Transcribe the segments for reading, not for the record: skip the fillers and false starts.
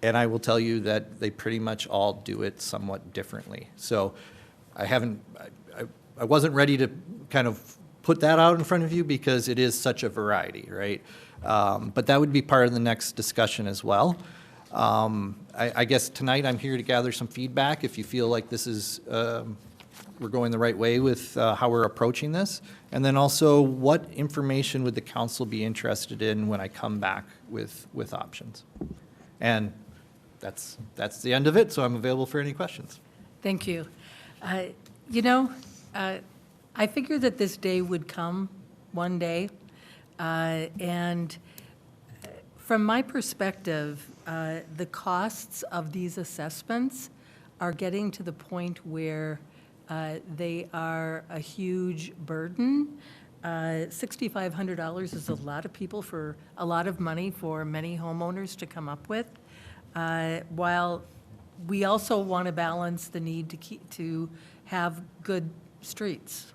And I will tell you that they pretty much all do it somewhat differently. So I wasn't ready to kind of put that out in front of you because it is such a variety, right? But that would be part of the next discussion as well. I guess tonight I'm here to gather some feedback if you feel like this is, we're going the right way with how we're approaching this. And then also, what information would the council be interested in when I come back with options? And that's the end of it, so I'm available for any questions. Thank you. I figured that this day would come one day. And from my perspective, the costs of these assessments are getting to the point where they are a huge burden. $6,500 is a lot of people for a lot of money for many homeowners to come up with. While we also want to balance the need to have good streets.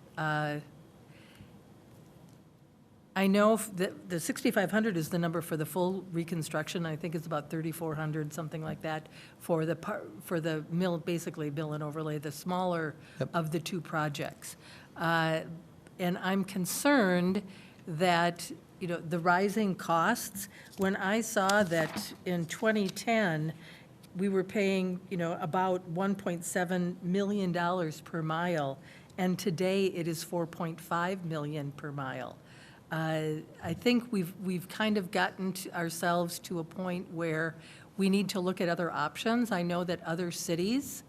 I know that the 6,500 is the number for the full reconstruction. I think it's about 3,400, something like that, for the mill, basically mill and overlay, the smaller of the two projects. And I'm concerned that, the rising costs, when I saw that in 2010, we were paying, about $1.7 million per mile, and today it is $4.5 million per mile. I think we've kind of gotten ourselves to a point where we need to look at other options. I know that other cities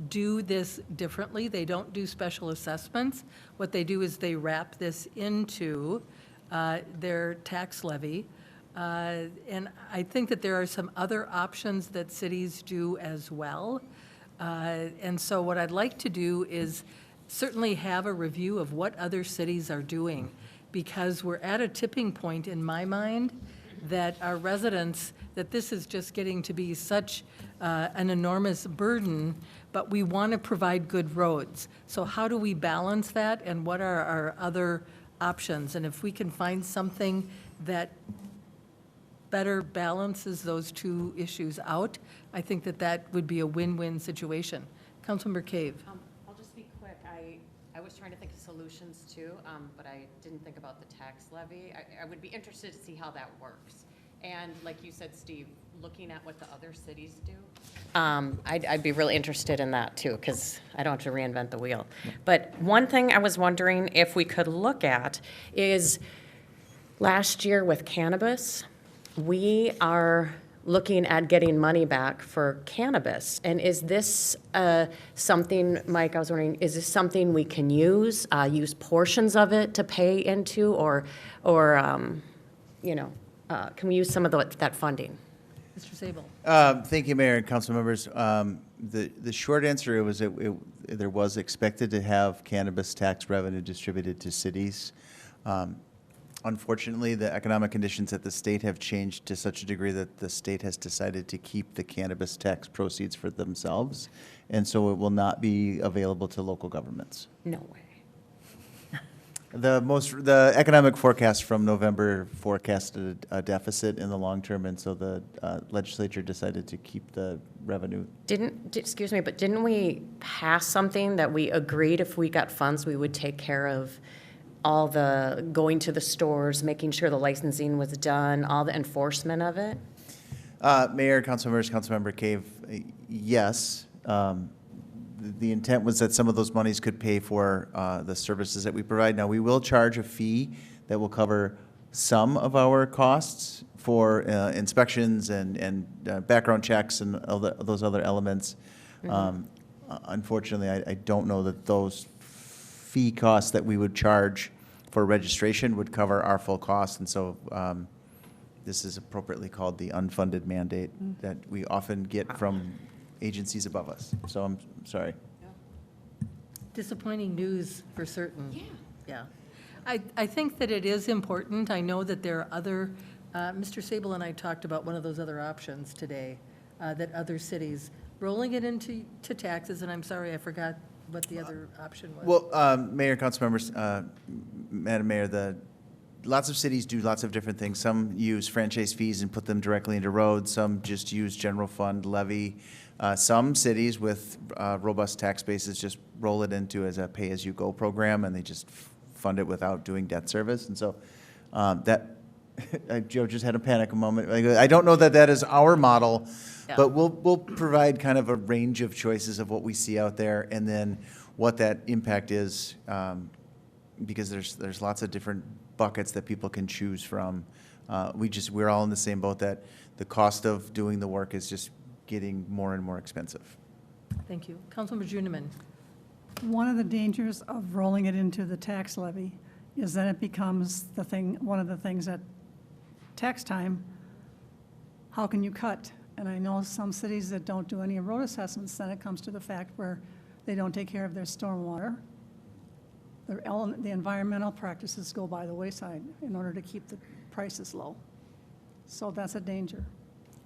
do this differently. They don't do special assessments. What they do is they wrap this into their tax levy. And I think that there are some other options that cities do as well. And so what I'd like to do is certainly have a review of what other cities are doing, because we're at a tipping point in my mind that our residents, that this is just getting to be such an enormous burden, but we want to provide good roads. So how do we balance that, and what are our other options? And if we can find something that better balances those two issues out, I think that would be a win-win situation. Councilmember Cave. I'll just be quick. I was trying to think of solutions too, but I didn't think about the tax levy. I would be interested to see how that works. And like you said, Steve, looking at what the other cities do. I'd be really interested in that too, because I don't have to reinvent the wheel. But one thing I was wondering if we could look at is last year with cannabis, we are looking at getting money back for cannabis. And is this something, Mike, I was wondering, is this something we can use portions of it to pay into, or can we use some of that funding? Mr. Sable. Thank you, Mayor and council members. The short answer was there was expected to have cannabis tax revenue distributed to cities. Unfortunately, the economic conditions at the state have changed to such a degree that the state has decided to keep the cannabis tax proceeds for themselves, and so it will not be available to local governments. No way. The economic forecast from November forecasted a deficit in the long term, and so the legislature decided to keep the revenue. Excuse me, but didn't we pass something that we agreed if we got funds, we would take care of all the going to the stores, making sure the licensing was done, all the enforcement of it? Mayor, council members, Councilmember Cave, yes. The intent was that some of those monies could pay for the services that we provide. Now, we will charge a fee that will cover some of our costs for inspections and background checks and all those other elements. Mm-hmm. Unfortunately, I don't know that those fee costs that we would charge for registration would cover our full costs, and so this is appropriately called the unfunded mandate that we often get from agencies above us. So I'm sorry. Disappointing news for certain. Yeah. Yeah. I think that it is important. I know that there are other, Mr. Sable and I talked about one of those other options today, that other cities, rolling it into taxes, and I'm sorry, I forgot what the other option was. Well, Mayor, council members, Madam Mayor, lots of cities do lots of different things. Some use franchise fees and put them directly into roads. Some just use general fund levy. Some cities with robust tax bases just roll it into as a pay-as-you-go program, and they just fund it without doing debt service. And so that, Joe just had a panic a moment. I don't know that that is our model, Yeah. but we'll provide kind of a range of choices of what we see out there, and then what that impact is, because there's lots of different buckets that people can choose from. We're all in the same boat, that the cost of doing the work is just getting more and more expensive. Thank you. Councilmember Juniman. One of the dangers of rolling it into the tax levy is that it becomes one of the things at tax time, how can you cut? And I know some cities that don't do any road assessments, then it comes to the fact where they don't take care of their stormwater. The environmental practices go by the wayside in order to keep the prices low. So that's a danger.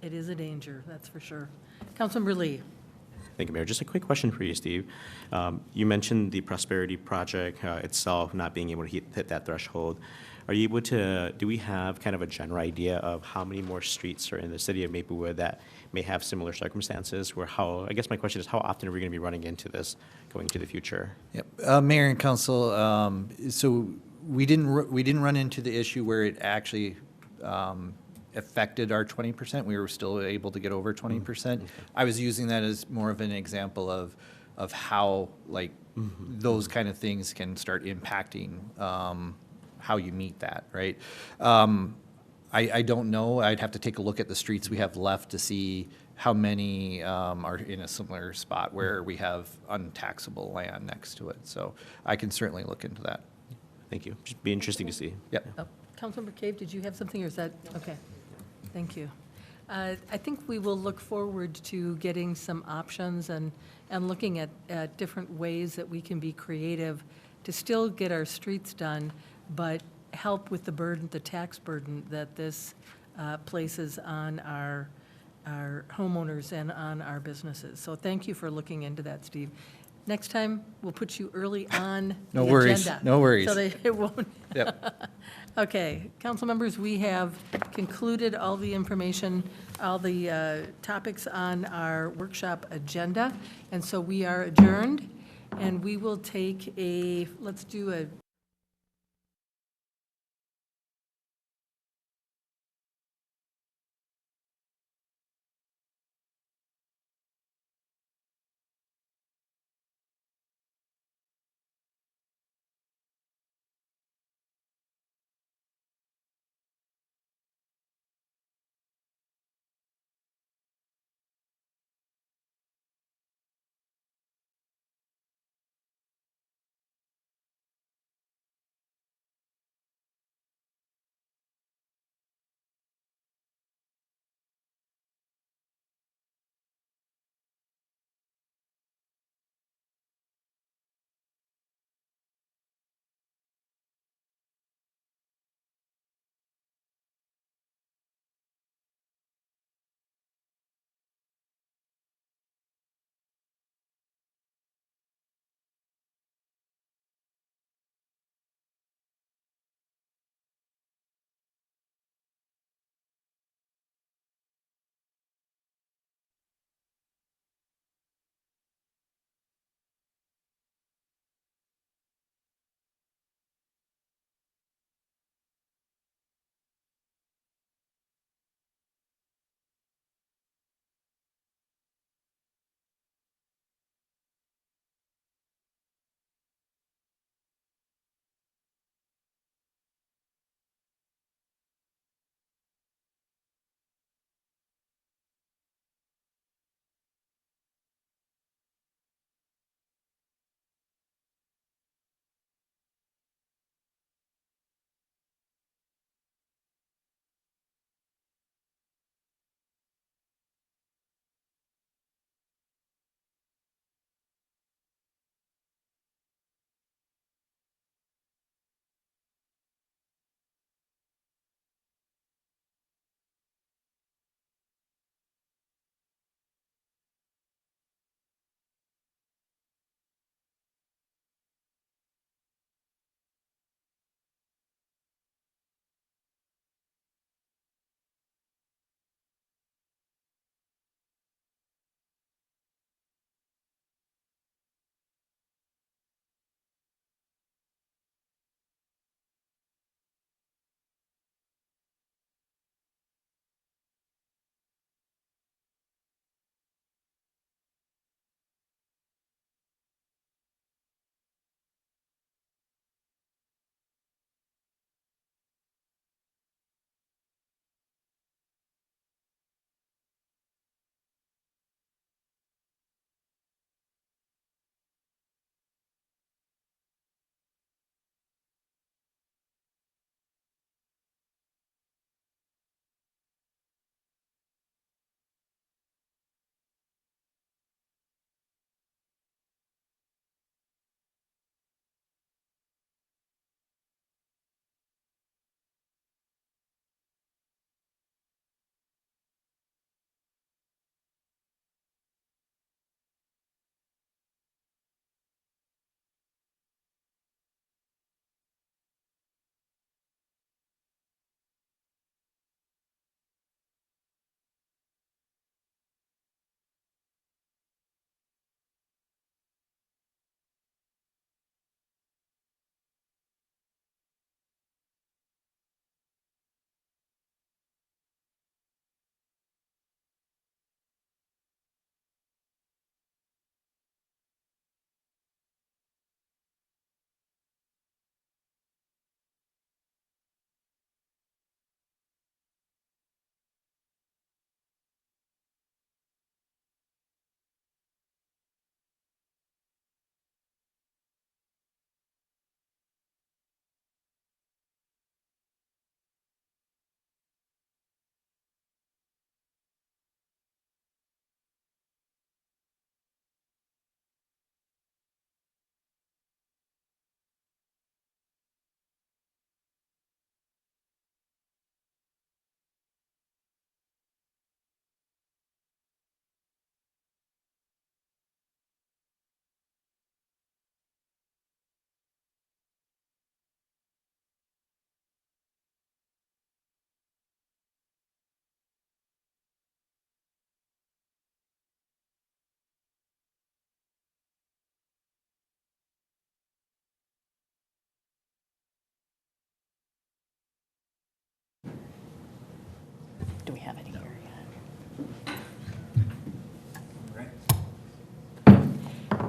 It is a danger, that's for sure. Councilmember Lee. Thank you, Mayor. Just a quick question for you, Steve. You mentioned the Prosperity Project itself not being able to hit that threshold. Are you able to, do we have kind of a general idea of how many more streets are in the city of Maplewood that may have similar circumstances? I guess my question is, how often are we going to be running into this going to the future? Yep. Mayor and council, so we didn't run into the issue where it actually affected our 20%. We were still able to get over 20%. I was using that as more of an example of how those kind of things can start impacting how you meet that, right? I don't know. I'd have to take a look at the streets we have left to see how many are in a similar spot where we have untaxable land next to it. So I can certainly look into that. Thank you. Just be interesting to see. Yep. Oh, Councilmember Cave, did you have something, or is that, okay, thank you. I think we will look forward to getting some options and looking at different ways that we can be creative to still get our streets done, but help with the burden, the tax burden that this places on our homeowners and on our businesses. So thank you for looking into that, Steve. Next time, we'll put you early on the No worries, agenda. no worries. So that it won't. Yep. Okay, council members, we have concluded all the information, all the topics on our workshop agenda, and so we are adjourned, and we will take let's do a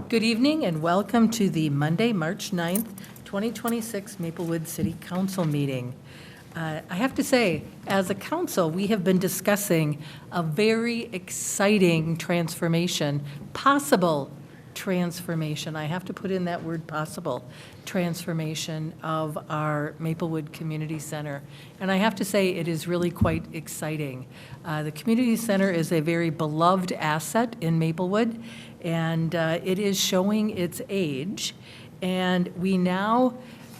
Good evening and welcome to the Monday, March 9th, 2026 Maplewood City Council meeting. I have to say, as a council, we have been discussing a very exciting transformation, possible transformation. I have to put in that word possible, transformation of our Maplewood Community Center. And I have to say, it is really quite exciting. The Community Center is a very beloved asset in Maplewood, and it is showing its age. And we now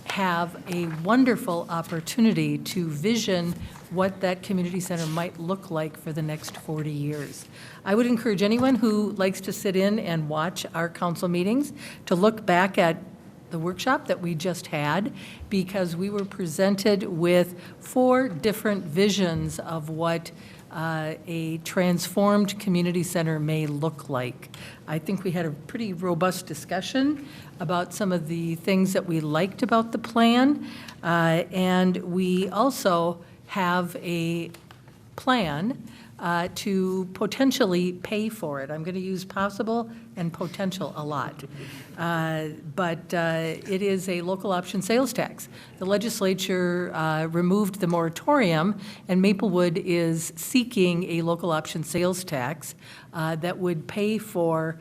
have a wonderful opportunity to vision what that community center might look like for the next 40 years. I would encourage anyone who likes to sit in and watch our council meetings to look back at the workshop that we just had, because we were presented with 4 different visions of what a transformed community center may look like. I think we had a pretty robust discussion about some of the things that we liked about the plan, and we also have a plan to potentially pay for it. I'm going to use possible and potential a lot. But it is a local option sales tax. The legislature removed the moratorium, and Maplewood is seeking a local option sales tax that would pay for,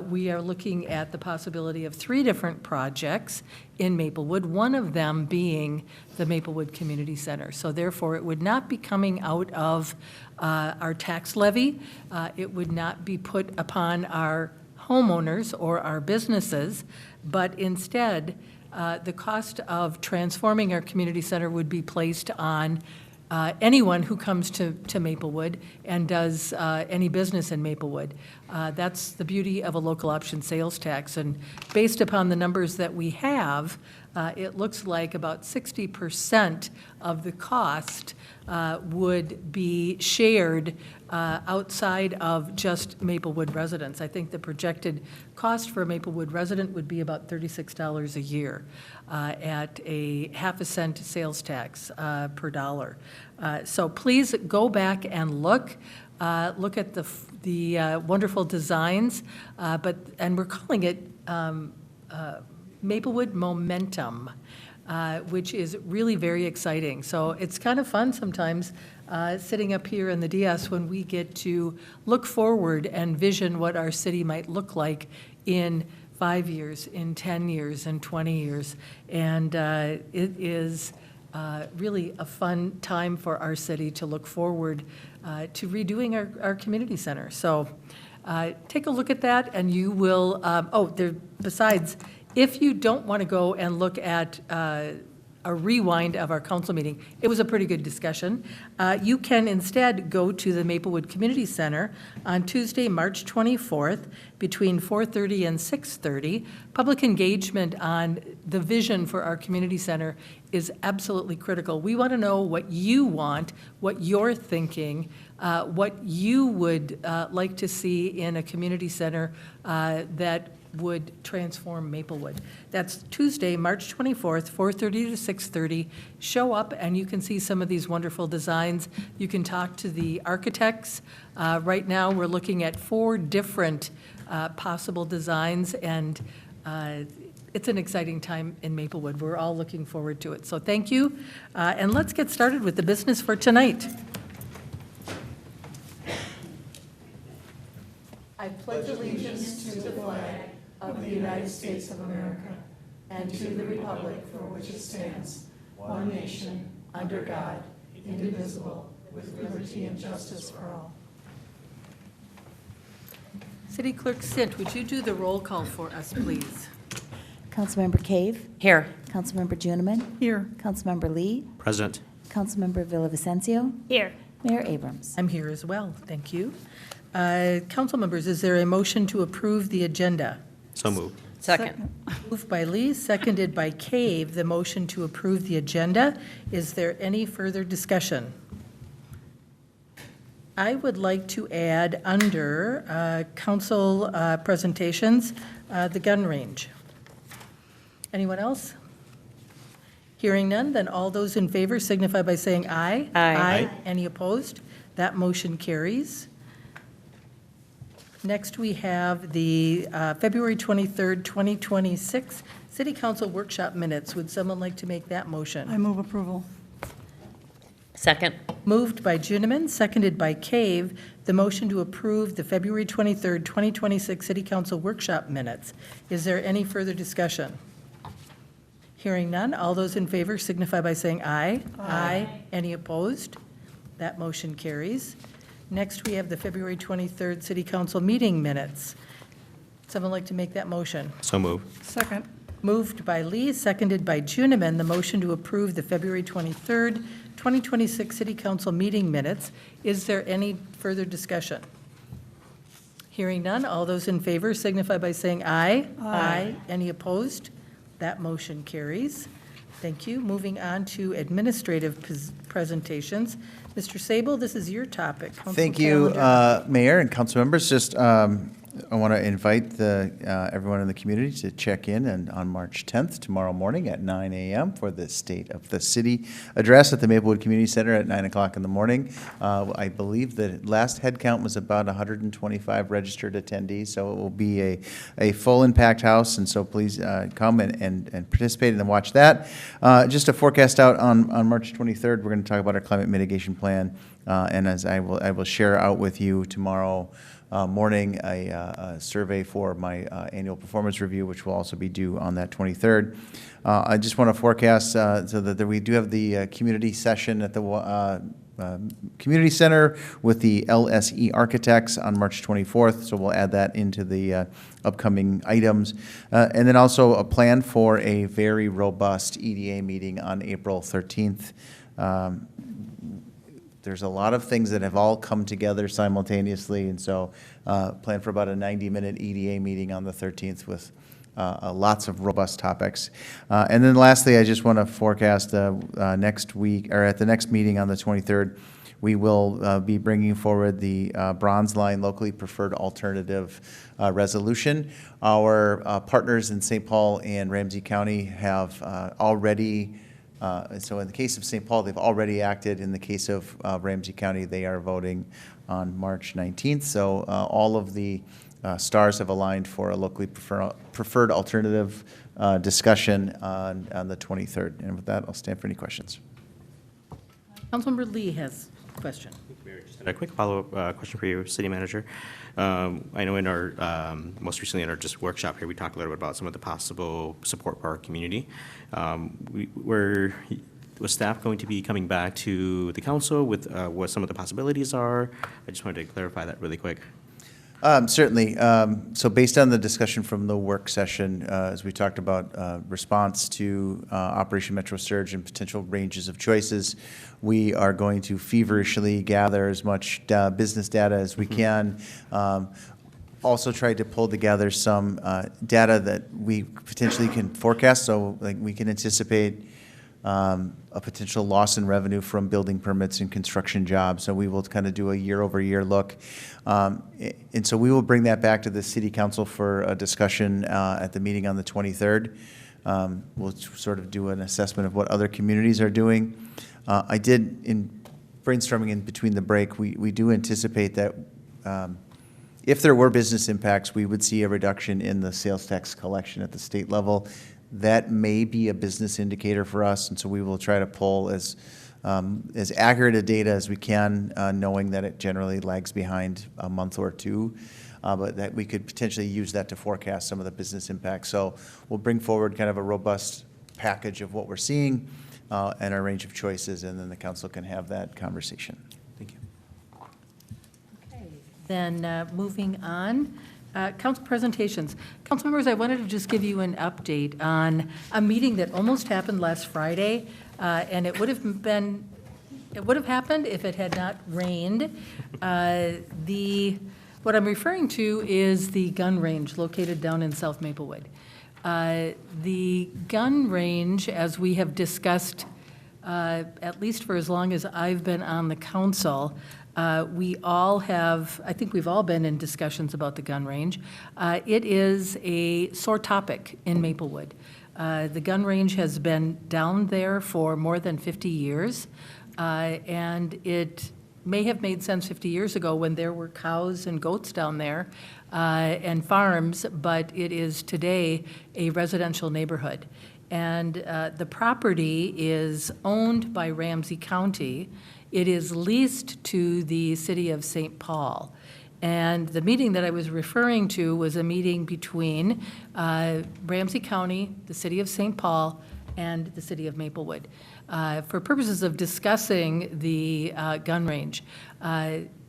we are looking at the possibility of 3 different projects in Maplewood, one of them being the Maplewood Community Center. So therefore, it would not be coming out of our tax levy. It would not be put upon our homeowners or our businesses, but instead, the cost of transforming our community center would be placed on anyone who comes to Maplewood and does any business in Maplewood. That's the beauty of a local option sales tax. And based upon the numbers that we have, it looks like about 60% of the cost would be shared outside of just Maplewood residents. I think the projected cost for a Maplewood resident would be about $36 a year at a half-a-cent sales tax per dollar. So please go back and look at the wonderful designs, and we're calling it Maplewood Momentum, which is really very exciting. So it's kind of fun sometimes sitting up here in the DS when we get to look forward and vision what our city might look like in 5 years, in 10 years, in 20 years. And it is really a fun time for our city to look forward to redoing our community center. So take a look at that, and you will, besides, if you don't want to go and look at a rewind of our council meeting, it was a pretty good discussion. You can instead go to the Maplewood Community Center on Tuesday, March 24th, between 4:30 and 6:30. Public engagement on the vision for our community center is absolutely critical. We want to know what you want, what you're thinking, what you would like to see in a community center that would transform Maplewood. That's Tuesday, March 24th, 4:30 to 6:30. Show up and you can see some of these wonderful designs. You can talk to the architects. Right now, we're looking at 4 different possible designs, and it's an exciting time in Maplewood. We're all looking forward to it. So thank you, and let's get started with the business for tonight. I pledge allegiance to the flag of the United States of America and to the republic for which it stands, one nation, under God, indivisible, with liberty and justice for all. City Clerk Sint, would you do the roll call for us, please? Councilmember Cave. Here. Councilmember Juniman. Here. Councilmember Lee. Present. Councilmember Villavicencio. Here. Mayor Abrams. I'm here as well, thank you. Council members, is there a motion to approve the agenda? So moved. Second. Moved by Lee, seconded by Cave, the motion to approve the agenda. Is there any further discussion? I would like to add under council presentations, the gun range. Anyone else? Hearing none, then all those in favor signify by saying aye. Aye. Aye. Any opposed? That motion carries. Next, we have the February 23rd, 2026 City Council Workshop Minutes. Would someone like to make that motion? I move approval. Second. Moved by Juniman, seconded by Cave, the motion to approve the February 23rd, 2026 City Council Workshop Minutes. Is there any further discussion? Hearing none, all those in favor signify by saying aye. Aye. Any opposed? That motion carries. Next, we have the February 23rd City Council meeting minutes. Someone like to make that motion? So move. Second. Moved by Lee, seconded by Juniman, the motion to approve the February 23rd, 2026 City Council meeting minutes. Is there any further discussion? Hearing none, all those in favor signify by saying aye. Aye. Any opposed? That motion carries. Thank you. Moving on to administrative presentations. Mr. Sable, this is your topic. Council Thank you, calendar. Mayor and council members. Just, I want to invite everyone in the community to check in and on March 10th, tomorrow morning at 9 a.m. for the State of the City address at the Maplewood Community Center at 9 o'clock in the morning. I believe the last head count was about 125 registered attendees, so it will be a full impact house, and so please come and participate and watch that. Just a forecast out on March 23rd, we're going to talk about our climate mitigation plan, and as I will share out with you tomorrow morning a survey for my annual performance review, which will also be due on that 23rd. I just want to forecast so that we do have the community session at the community center with the LSE architects on March 24th, so we'll add that into the upcoming items. And then also a plan for a very robust EDA meeting on April 13th. There's a lot of things that have all come together simultaneously, and so plan for about a 90-minute EDA meeting on the 13th with lots of robust topics. And then lastly, I just want to forecast next week, or at the next meeting on the 23rd, we will be bringing forward the Bronze Line Locally Preferred Alternative resolution. Our partners in St. Paul and Ramsey County have already so in the case of St. Paul, they've already acted. In the case of Ramsey County, they are voting on March 19th. So all of the stars have aligned for a locally preferred alternative discussion on the 23rd. And with that, I'll stand for any questions. Councilmember Lee has a question. Mayor, just a quick follow-up question for you, City Manager. I know in our, most recently in our just workshop here, we talked a little bit about some of the possible support for our community. Was staff going to be coming back to the council with what some of the possibilities are? I just wanted to clarify that really quick. Certainly. So based on the discussion from the work session, as we talked about response to Operation Metro Surge and potential ranges of choices, we are going to feverishly gather as much business data as we can. Also tried to pull together some data that we potentially can forecast, so like we can anticipate a potential loss in revenue from building permits and construction jobs. So we will kind of do a year-over-year look. And so we will bring that back to the City Council for a discussion at the meeting on the 23rd. We'll sort of do an assessment of what other communities are doing. I did, in brainstorming in between the break, we do anticipate that if there were business impacts, we would see a reduction in the sales tax collection at the state level. That may be a business indicator for us, and so we will try to pull as accurate a data as we can, knowing that it generally lags behind a month or two, but that we could potentially use that to forecast some of the business impacts. So we'll bring forward kind of a robust package of what we're seeing and our range of choices, and then the council can have that conversation. Thank you. Then moving on, council presentations. Council members, I wanted to just give you an update on a meeting that almost happened last Friday, and it would have happened if it had not rained. What I'm referring to is the gun range located down in South Maplewood. The gun range, as we have discussed, at least for as long as I've been on the council, we all have, I think we've all been in discussions about the gun range. It is a sore topic in Maplewood. The gun range has been down there for more than 50 years, and it may have made sense 50 years ago when there were cows and goats down there and farms, but it is today a residential neighborhood. And the property is owned by Ramsey County. It is leased to the city of St. Paul. And the meeting that I was referring to was a meeting between Ramsey County, the city of St. Paul, and the city of Maplewood, for purposes of discussing the gun range.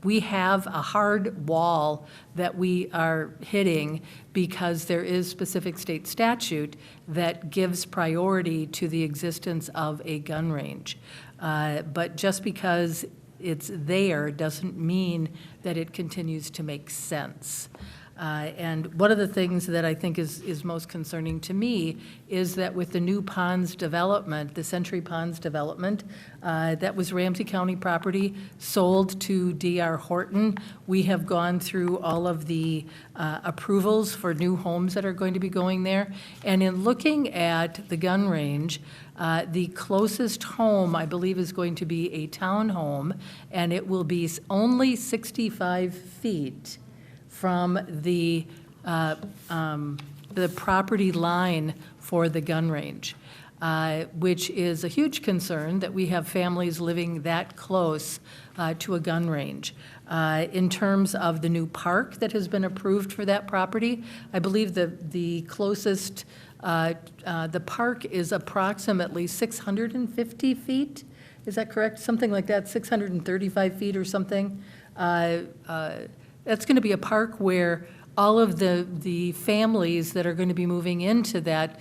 We have a hard wall that we are hitting because there is specific state statute that gives priority to the existence of a gun range. But just because it's there doesn't mean that it continues to make sense. And one of the things that I think is most concerning to me is that with the new ponds development, the Century Ponds development, that was Ramsey County property, sold to D.R. Horton. We have gone through all of the approvals for new homes that are going to be going there. And in looking at the gun range, the closest home, I believe, is going to be a townhome, and it will be only 65 feet from the property line for the gun range, which is a huge concern that we have families living that close to a gun range. In terms of the new park that has been approved for that property, I believe the closest, the park is approximately 650 feet. Is that correct? Something like that, 635 feet or something. That's going to be a park where all of the families that are going to be moving into that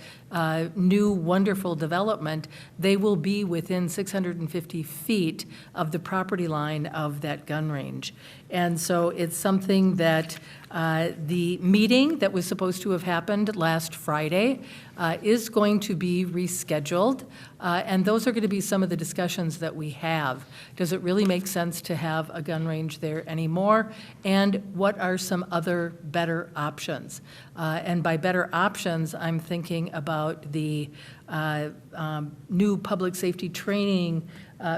new wonderful development, they will be within 650 feet of the property line of that gun range. And so it's something that the meeting that was supposed to have happened last Friday is going to be rescheduled. And those are going to be some of the discussions that we have. Does it really make sense to have a gun range there anymore? And what are some other better options? And by better options, I'm thinking about the new public safety training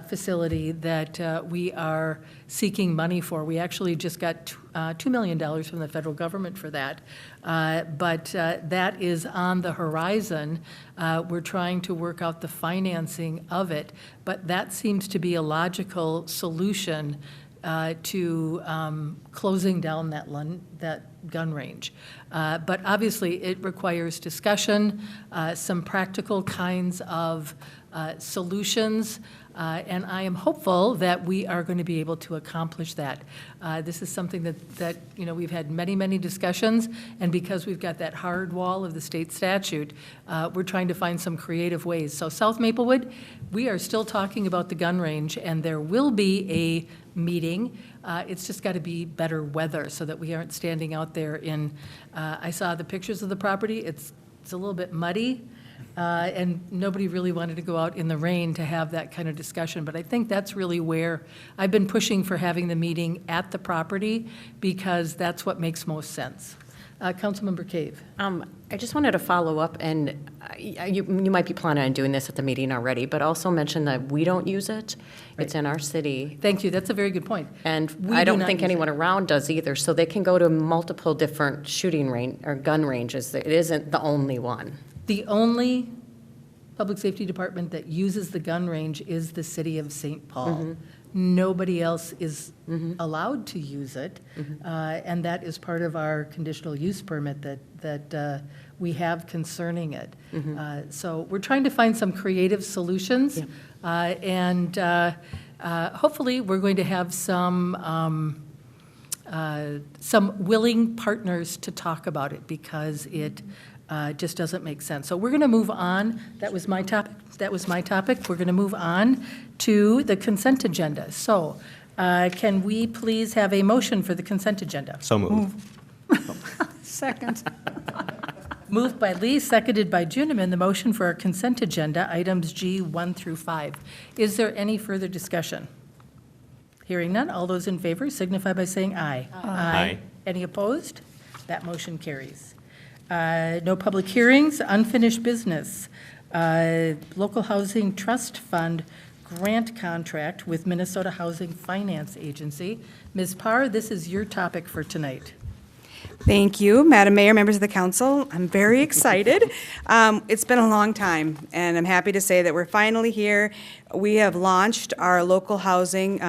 facility that we are seeking money for. We actually just got $2 million from the federal government for that. But that is on the horizon. We're trying to work out the financing of it, but that seems to be a logical solution to closing down that gun range. But obviously, it requires discussion, some practical kinds of solutions, and I am hopeful that we are going to be able to accomplish that. This is something that we've had many, many discussions, and because we've got that hard wall of the state statute, we're trying to find some creative ways. So South Maplewood, we are still talking about the gun range, and there will be a meeting. It's just got to be better weather so that we aren't standing out there in, I saw the pictures of the property. It's a little bit muddy, and nobody really wanted to go out in the rain to have that kind of discussion. But I think that's really where I've been pushing for having the meeting at the property, because that's what makes most sense. Councilmember Cave. I just wanted to follow up, and you might be planning on doing this at the meeting already, but also mention that we don't use it. It's in our city. Thank you. That's a very good point. And We I do don't not think use it. anyone around does either, so they can go to multiple different shooting range or gun ranges. It isn't the only one. The only public safety department that uses the gun range is the city of St. Paul. Nobody else is allowed to use it, and that is part of our conditional use permit that we have concerning it. So we're trying to find some creative solutions, and hopefully we're going to have some willing partners to talk about it, because it just doesn't make sense. So we're going to move on. That was my topic. We're going to move on to the consent agenda. So can we please have a motion for the consent agenda? So moved. Second. Moved by Lee, seconded by Juniman, the motion for our consent agenda, items G 1 through 5. Is there any further discussion? Hearing none, all those in favor signify by saying aye. Aye. Any opposed? That motion carries. No public hearings, unfinished business. Local Housing Trust Fund grant contract with Minnesota Housing Finance Agency. Ms. Parr, this is your topic for tonight. Thank you, Madam Mayor, members of the council. I'm very excited. It's been a long time, and I'm happy to say that we're finally here. We have launched our local housing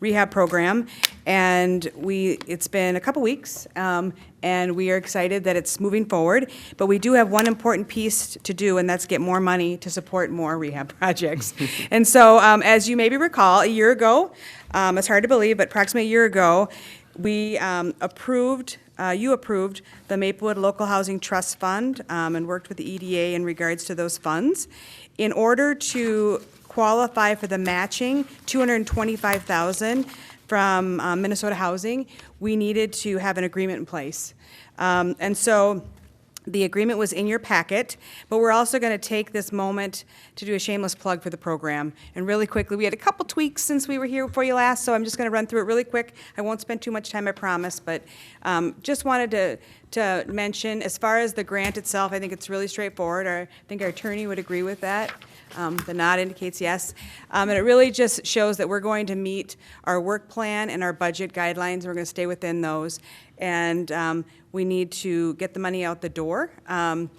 rehab program, and it's been a couple weeks, and we are excited that it's moving forward. But we do have one important piece to do, and that's get more money to support more rehab projects. And so, as you maybe recall, a year ago, it's hard to believe, but approximately a year ago, we you approved the Maplewood Local Housing Trust Fund and worked with the EDA in regards to those funds. In order to qualify for the matching $225,000 from Minnesota Housing, we needed to have an agreement in place. And so the agreement was in your packet, but we're also going to take this moment to do a shameless plug for the program. And really quickly, we had a couple tweaks since we were here for you last, so I'm just going to run through it really quick. I won't spend too much time, I promise, but just wanted to mention, as far as the grant itself, I think it's really straightforward. I think our attorney would agree with that. The nod indicates yes. And it really just shows that we're going to meet our work plan and our budget guidelines. We're going to stay within those. And we need to get the money out the door. And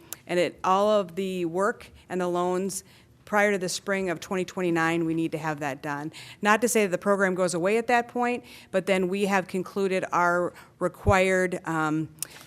all of the work and the loans prior to the spring of 2029, we need to have that done. Not to say that the program goes away at that point, but then we have concluded our required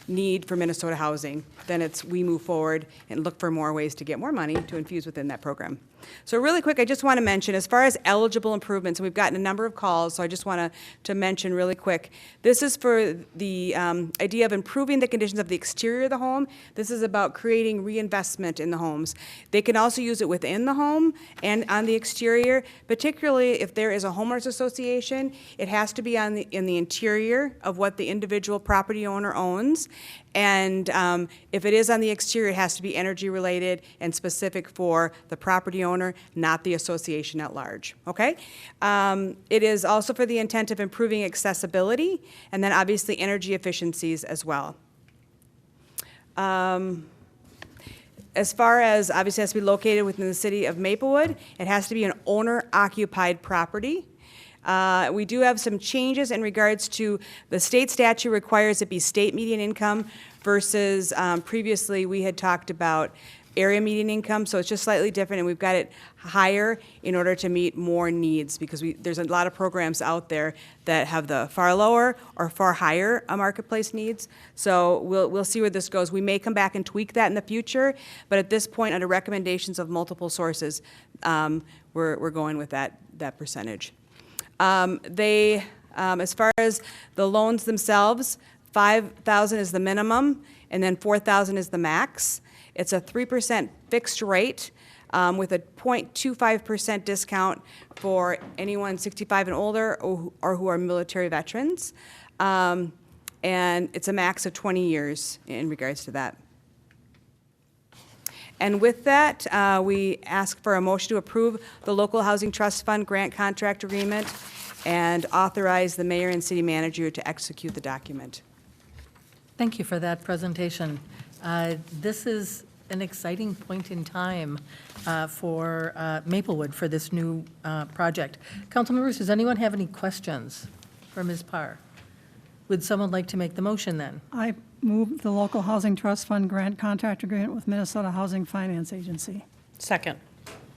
need for Minnesota housing. Then we move forward and look for more ways to get more money to infuse within that program. So really quick, I just want to mention, as far as eligible improvements, and we've gotten a number of calls, so I just want to mention really quick, this is for the idea of improving the conditions of the exterior of the home. This is about creating reinvestment in the homes. They can also use it within the home and on the exterior, particularly if there is a homeowners association. It has to be in the interior of what the individual property owner owns. And if it is on the exterior, it has to be energy related and specific for the property owner, not the association at large, okay? It is also for the intent of improving accessibility and then obviously energy efficiencies as well. As far as, obviously, it has to be located within the city of Maplewood. It has to be an owner-occupied property. We do have some changes in regards to the state statute requires it be state median income versus previously we had talked about area median income, so it's just slightly different, and we've got it higher in order to meet more needs because there's a lot of programs out there that have the far lower or far higher marketplace needs. So we'll see where this goes. We may come back and tweak that in the future, but at this point, under recommendations of multiple sources, we're going with that percentage. As far as the loans themselves, $5,000 is the minimum, and then $4,000 is the max. It's a 3% fixed rate with a 0.25% discount for anyone 65 and older or who are military veterans. And it's a max of 20 years in regards to that. And with that, we ask for a motion to approve the Local Housing Trust Fund grant contract agreement and authorize the mayor and city manager to execute the document. Thank you for that presentation. This is an exciting point in time for Maplewood for this new project. Council members, does anyone have any questions for Ms. Parr? Would someone like to make the motion then? I move the Local Housing Trust Fund grant contract agreement with Minnesota Housing Finance Agency. Second.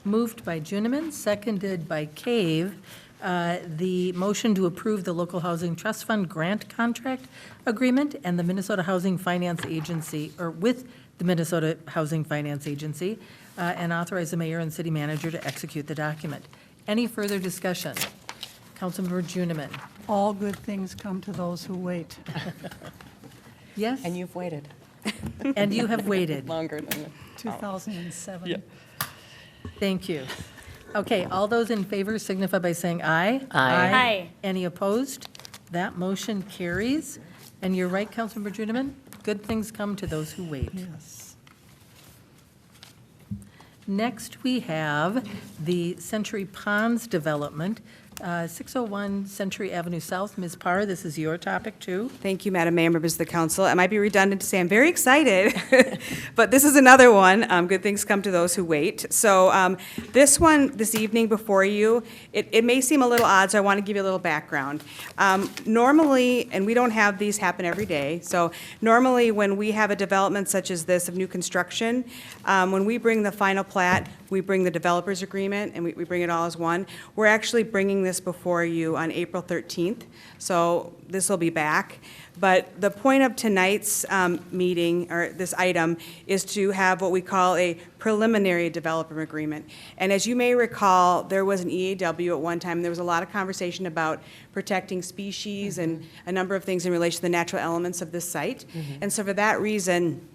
Moved by Juniman, seconded by Cave. The motion to approve the Local Housing Trust Fund grant contract agreement and the Minnesota Housing Finance Agency, or with the Minnesota Housing Finance Agency, and authorize the mayor and city manager to execute the document. Any further discussion? Councilmember Juniman. All good things come to those who wait. Yes? And you've waited And you have waited. longer than. 2007. Thank you. Okay, all those in favor signify by saying aye. Aye. Aye. Any opposed? That motion carries. And you're right, Councilmember Juniman, good things come to those who wait. Yes. Next, we have the Century Ponds development. 601 Century Avenue South, Ms. Parr, this is your topic, too. Thank you, Madam Mayor, members of the council. It might be redundant to say I'm very excited, but this is another one. Good things come to those who wait. So this one, this evening before you, it may seem a little odd, so I want to give you a little background. Normally, and we don't have these happen every day, so normally when we have a development such as this of new construction, when we bring the final plat, we bring the developer's agreement, and we bring it all as one. We're actually bringing this before you on April 13th, so this will be back. But the point of tonight's meeting, or this item, is to have what we call a preliminary developer agreement. And as you may recall, there was an EAW at one time. There was a lot of conversation about protecting species and a number of things in relation to the natural elements of this site. And so for that reason,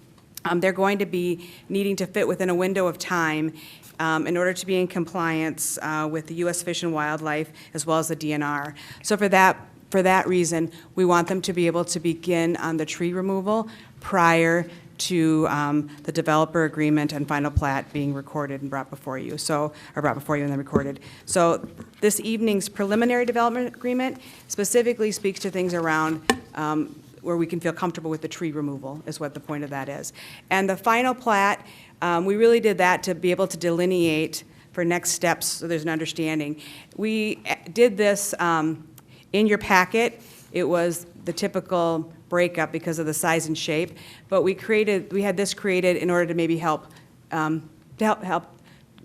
they're going to be needing to fit within a window of time in order to be in compliance with the U.S. Fish and Wildlife as well as the DNR. So for that reason, we want them to be able to begin on the tree removal prior to the developer agreement and final plat being recorded and brought before you, or brought before you and then recorded. So this evening's preliminary development agreement specifically speaks to things around where we can feel comfortable with the tree removal, is what the point of that is. And the final plat, we really did that to be able to delineate for next steps, so there's an understanding. We did this in your packet. It was the typical breakup because of the size and shape, but we had this created in order to maybe help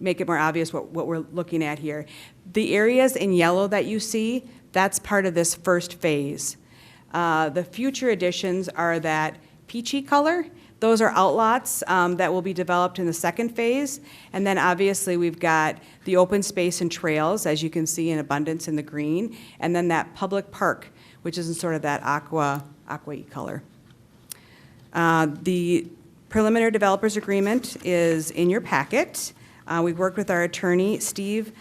make it more obvious what we're looking at here. The areas in yellow that you see, that's part of this first phase. The future additions are that peachy color. Those are outlots that will be developed in the second phase. And then obviously we've got the open space and trails, as you can see in abundance in the green, and then that public park, which is in sort of that aqua-y color. The preliminary developers agreement is in your packet. We've worked with our attorney, Steve.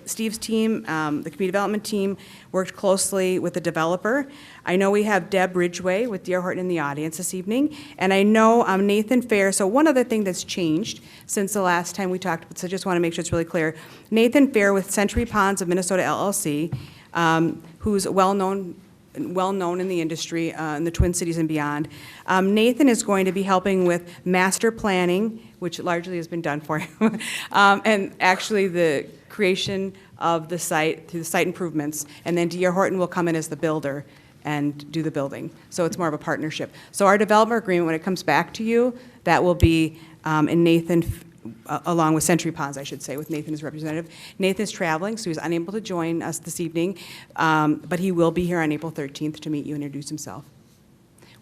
Steve's team, the community development team, worked closely with the developer. I know we have Deb Ridgway with D.R. Horton in the audience this evening, and I know Nathan Fair. So one other thing that's changed since the last time we talked, so I just want to make sure it's really clear. Nathan Fair with Century Ponds of Minnesota LLC, who's well-known in the industry, in the Twin Cities and beyond. Nathan is going to be helping with master planning, which largely has been done for him, and actually the creation of the site through the site improvements. And then D.R. Horton will come in as the builder and do the building. So it's more of a partnership. So our developer agreement, when it comes back to you, that will be in Nathan, along with Century Ponds, I should say, with Nathan as representative. Nathan's traveling, so he's unable to join us this evening, but he will be here on April 13th to meet you and introduce himself.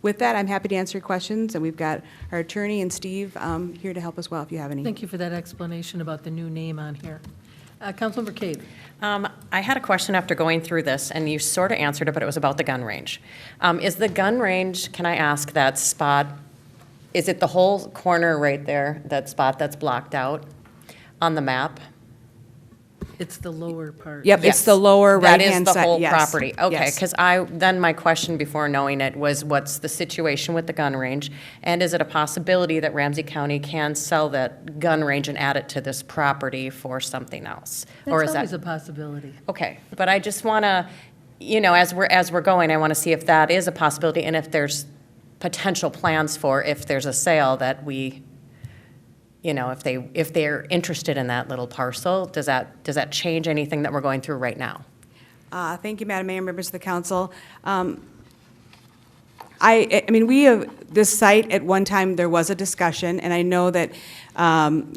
With that, I'm happy to answer your questions, and we've got our attorney and Steve here to help as well if you have any. Thank you for that explanation about the new name on here. Councilmember Cave. I had a question after going through this, and you sort of answered it, but it was about the gun range. Is the gun range, can I ask, that spot, is it the whole corner right there, that spot that's blocked out on the map? It's the lower part. Yep, it's the lower right-hand side. That is the whole yes. property? Okay, Yes. because then my question before knowing it was, what's the situation with the gun range? And is it a possibility that Ramsey County can sell that gun range and add it to this property for something else? Or That's is always that a possibility. okay? But I just want to, as we're going, I want to see if that is a possibility and if there's potential plans for if there's a sale that we, if they're interested in that little parcel, does that change anything that we're going through right now? Thank you, Madam Mayor, members of the council. I mean, we have, this site, at one time, there was a discussion, and I know that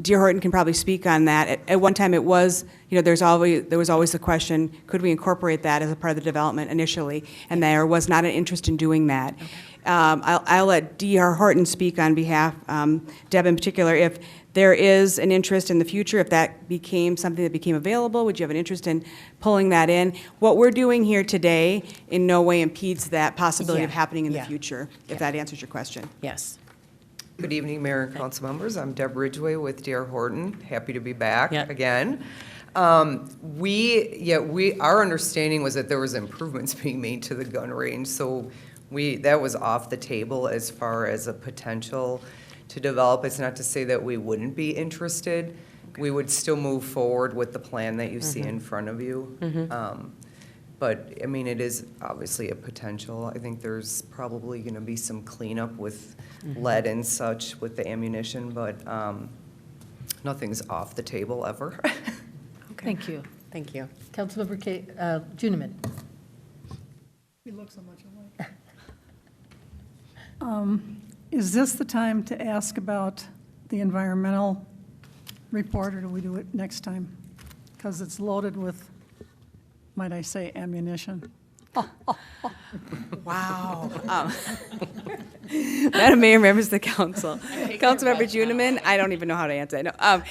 D.R. Horton can probably speak on that. At one time, it was, there was always the question, could we incorporate that as a part of the development initially? And there was not an interest in doing that. Okay. I'll let D.R. Horton speak on behalf, Deb in particular, if there is an interest in the future, if that became something that became available, would you have an interest in pulling that in? What we're doing here today in no way impedes that possibility of happening in the future, if that answers your question. Yes. Good evening, Mayor and council members. I'm Deb Ridgway with D.R. Horton. Happy to be back again. Our understanding was that there was improvements being made to the gun range, so that was off the table as far as a potential to develop. It's not to say that we wouldn't be interested we would still move forward with the plan that you see in front of you. But, I mean, it is obviously a potential. I think there's probably going to be some cleanup with lead and such with the ammunition, but nothing's off the table ever. Thank you. Thank you. Councilmember Juniman. We look so much alike. Is this the time to ask about the environmental report, or do we do it next time? Because it's loaded with, might I say, ammunition. Wow. Madam Mayor, members of the council. Councilmember Juniman, I don't even know how to answer that. No.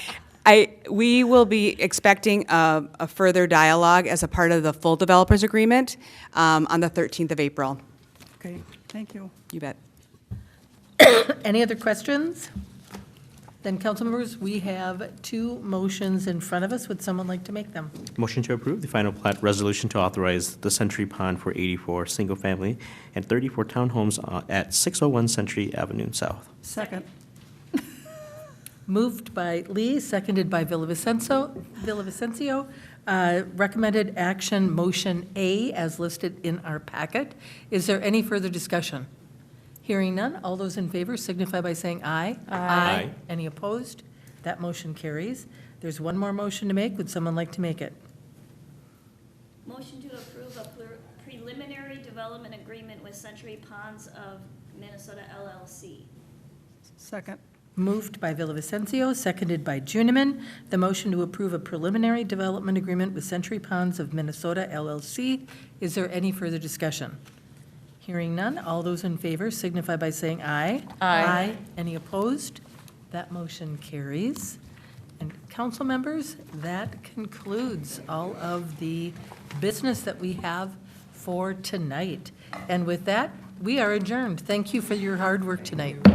We will be expecting a further dialogue as a part of the full developers agreement on the 13th of April. Okay, thank you. You bet. Any other questions? Then, council members, we have two motions in front of us. Would someone like to make them? Motion to approve the final plat resolution to authorize the Century Pond for 84 single-family and 34 townhomes at 601 Century Avenue South. Second. Moved by Lee, seconded by Villavicencio. Recommended action, motion A, as listed in our packet. Is there any further discussion? Hearing none, all those in favor signify by saying aye. Aye. Any opposed? That motion carries. There's one more motion to make. Would someone like to make it? Motion to approve a preliminary development agreement with Century Ponds of Minnesota LLC. Second. Moved by Villavicencio, seconded by Juniman. The motion to approve a preliminary development agreement with Century Ponds of Minnesota LLC. Is there any further discussion? Hearing none, all those in favor signify by saying aye. Aye. Any opposed? That motion carries. And council members, that concludes all of the business that we have for tonight. And with that, we are adjourned. Thank you for your hard work tonight.